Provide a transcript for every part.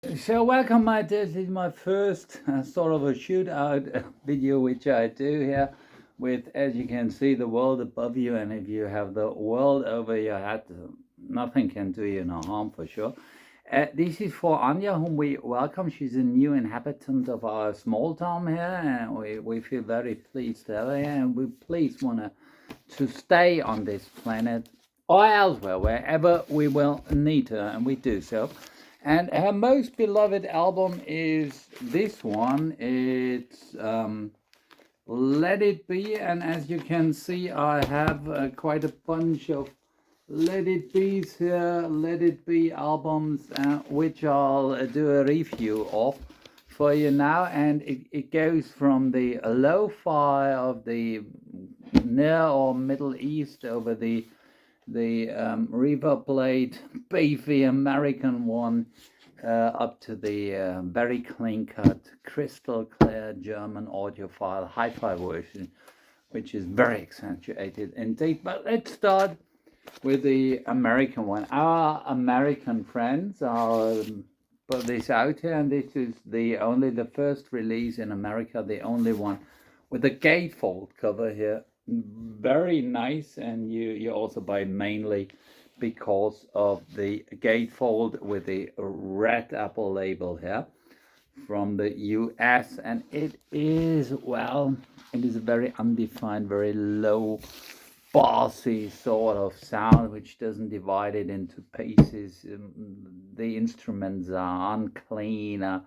So welcome, my dears. This is my first sort of a shootout video which I do here with, as you can see, the world above you, and if you have the world over your head, nothing can do you no harm for sure. This is for Anya, whom we welcome. She's a new inhabitant of our small town here, and we feel very pleased to have her here, and we please want to stay on this planet or elsewhere, wherever we will need her, and we do so. And her most beloved album is this one. It's Let It Be, and as you can see, I have quite a bunch of Let It Be's here, Let It Be albums, which I'll do a review of for you now. And it goes from the lo-fi of the Near or Middle East over the River Plate beefy American one up to the very clean cut, crystal clear German audiophile hi-fi version, which is very accentuated indeed. But let's start with the American one. Our American friends are put this out here, and this is the first release in America, the only one with the gatefold cover here. Very nice, and you also buy mainly because of the gatefold with the red apple label here from the US, and it is, well, it is a very undefined, very low bossy sort of sound which doesn't divide it into pieces. The instruments are unclean,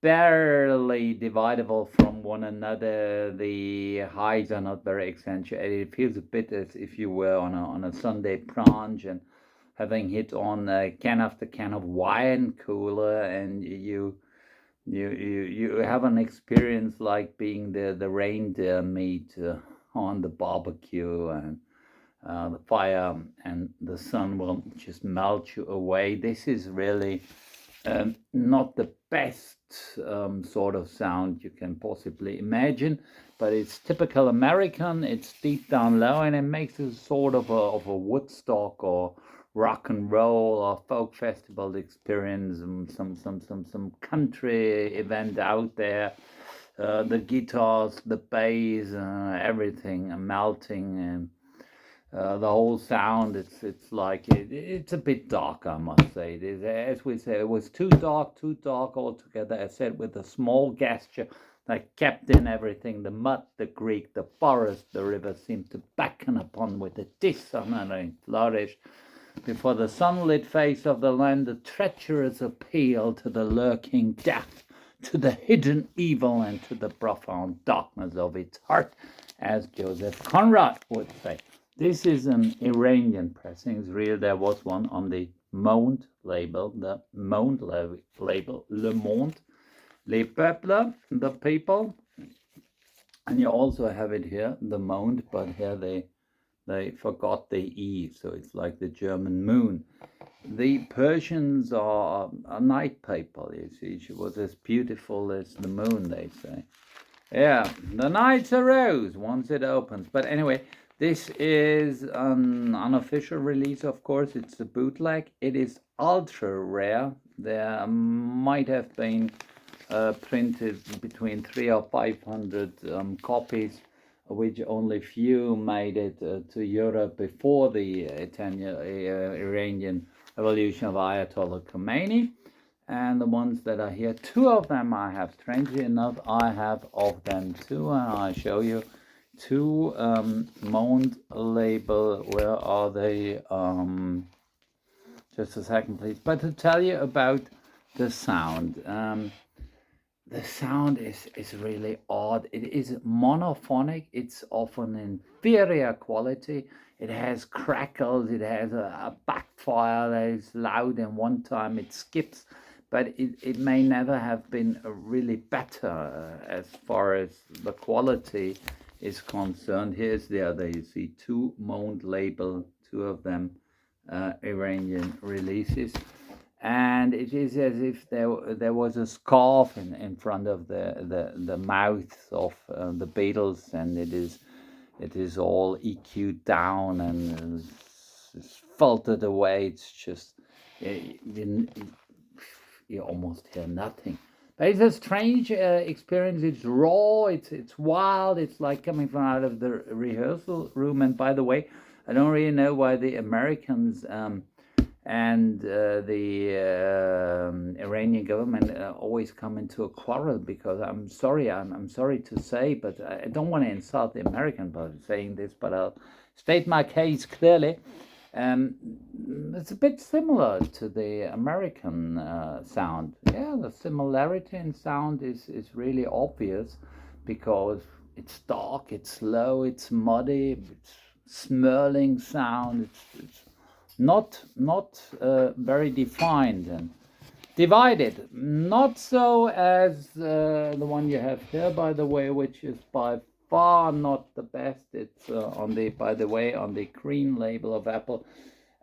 barely dividable from one another. The highs are not very accentuated. It feels a bit as if you were on a Sunday brunch and having hit on can after can of wine cooler, and you have an experience like being the reindeer meat on the barbecue, and the fire and the sun will just melt you away. This is really not the best sort of sound you can possibly imagine, but it's typical American. It's deep down low, and it makes it sort of a Woodstock or rock and roll or folk festival experience, and some country event out there. The guitars, the bass, everything melting, and the whole sound. It's like it's a bit dark, I must say. It is, as we say, it was too dark altogether. I said, with a small gesture that kept in everything: the mud, the creek, the forest, the river seemed to beckon upon with a dissonant flourish before the sunlit face of the land, a treacherous appeal to the lurking death, to the hidden evil, and to the profound darkness of its heart, as Joseph Conrad would say. This is an Iranian pressing. It's real. There was one on the Monde label, label, Le Monde, Les Peuples, the people. And you also have it here, the Monde, but here they forgot the E, so it's like the German moon. The Persians are a night people, you see. She was as beautiful as the moon, they say. Yeah, the night's a rose once it opens. But anyway, this is an unofficial release, of course. It's a bootleg. It is ultra rare. There might have been printed between 300 or 500 copies, which only few made it to Europe before the Iranian revolution of Ayatollah Khomeini. And the ones that are here, two of them I have. Strangely enough, I have of them too, and I'll show you two Monde label. Where are they? Just a second, please. But to tell you about the sound. The sound is really odd. It is monophonic. It's of an inferior quality. It has crackles. It has a backfire that is loud, and one time it skips. But it may never have been really better as far as the quality is concerned. Here's the other. You see two Monde label, two of them Iranian releases, and it is as if there was a scarf in front of the mouths of the beatles, and it is all EQ'd down and it's filtered away. It's just you almost hear nothing. But it's a strange experience. It's raw. It's wild. It's like coming from out of the rehearsal room. And by the way, I don't really know why the Americans and the Iranian government always come into a quarrel, because I'm sorry to say, but I don't want to insult the American by saying this, but I'll state my case clearly. Um, it's a bit similar to the American sound. Yeah, the similarity in sound is really obvious, because it's dark, it's slow, it's muddy, it's snarling sound. It's not very defined and divided. Not so as the one you have here, by the way, which is by far not the best. It's on the, by the way, on the green label of Apple.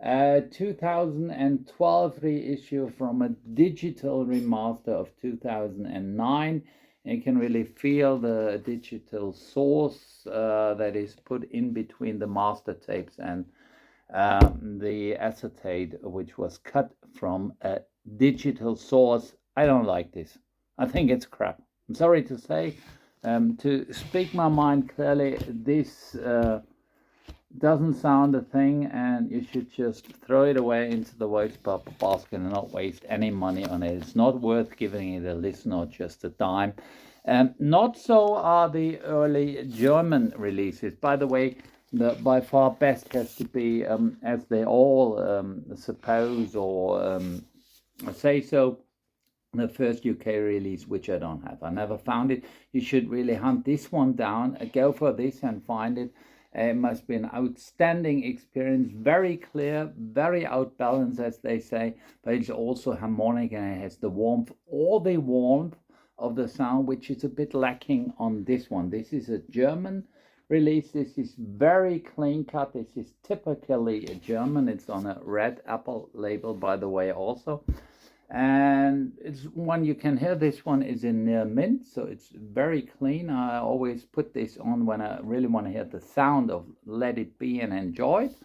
2012 reissue from a digital remaster of 2009. You can really feel the digital source that is put in between the master tapes and the acetate, which was cut from a digital source. I don't like this. I think it's crap. I'm sorry to say. To speak my mind clearly, this doesn't sound a thing, and you should just throw it away into the waste basket and not waste any money on it. It's not worth giving it a listen or just a dime. Not so are the early German releases. By the way, the by far best has to be, as they all suppose or say so, the first UK release, which I don't have. I never found it. You should really hunt this one down. Go for this and find it. It must be an outstanding experience. Very clear, very outbalanced, as they say, but it's also harmonic, and it has the warmth, all the warmth of the sound, which is a bit lacking on this one. This is a German release. This is very clean cut. This is typically a German. It's on a red Apple label, by the way, also. And it's one you can hear. This one is in near mint, so it's very clean. I always put this on when I really want to hear the sound of Let It Be and enjoy it.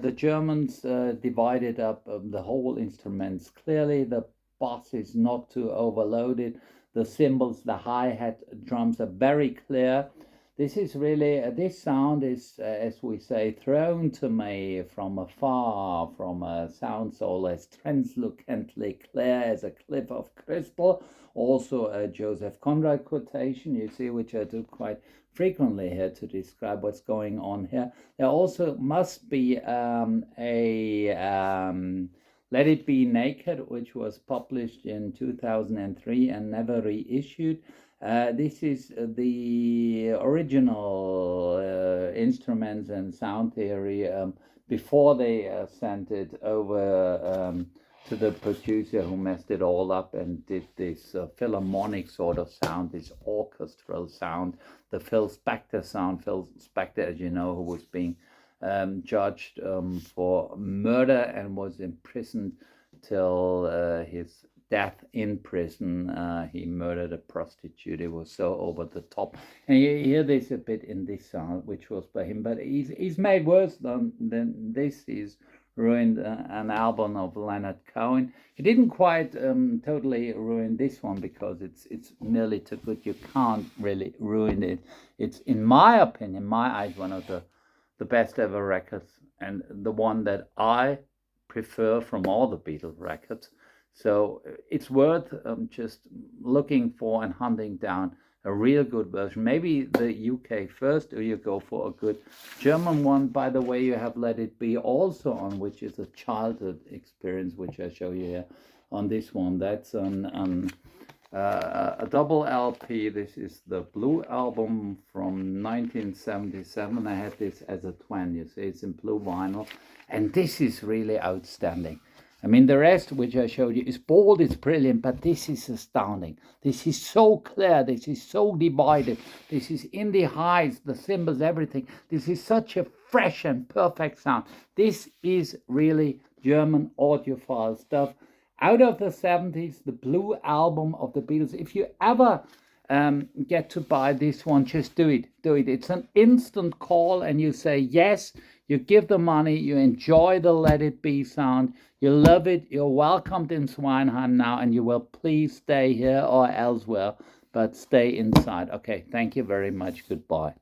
The Germans divided up the whole instruments clearly. The bass is not too overloaded. The cymbals, the hi-hat, drums are very clear. This is really, this sound is, as we say, thrown to me from afar, from a sound so as translucently clear as a cliff of crystal. Also a Joseph Conrad quotation, you see, which I do quite frequently here to describe what's going on here. There also must be Let It Be Naked, which was published in 2003 and never reissued. This is the original instruments and sound theory before they sent it over to the producer, who messed it all up and did this philharmonic sort of sound, this orchestral sound, the Phil Spector sound. Phil Spector, as you know, who was being judged for murder and was imprisoned till his death in prison. He murdered a prostitute. It was so over the top, and you hear this a bit in this sound, which was by him. But he's made worse than this. He's ruined an album of Leonard Cohen. He didn't quite totally ruin this one, because it's nearly too good. You can't really ruin it. It's, in my opinion, my eyes, one of the best ever records, and the one that I prefer from all the Beatles records. So it's worth just looking for and hunting down a real good version. Maybe the UK first, or you go for a good German one. By the way, you have Let It Be also on, which is a childhood experience, which I show you here on this one. That's on a double LP. This is the Blue album from 1977. I had this as a twin. You see, it's in blue vinyl, and this is really outstanding. I mean, the rest, which I showed you, is bold, it's brilliant, but this is astounding. This is so clear, this is so divided, this is in the highs, the cymbals, everything. This is such a fresh and perfect sound. This is really German audiophile stuff. Out of the 70s, the Blue album of the Beatles. If you ever get to buy this one, just do it. Do it. It's an instant call, and you say yes. You give the money. You enjoy the Let It Be sound. You love it. You're welcomed in Swineham now, and you will please stay here or elsewhere, but stay inside. Okay. Thank you very much. Goodbye.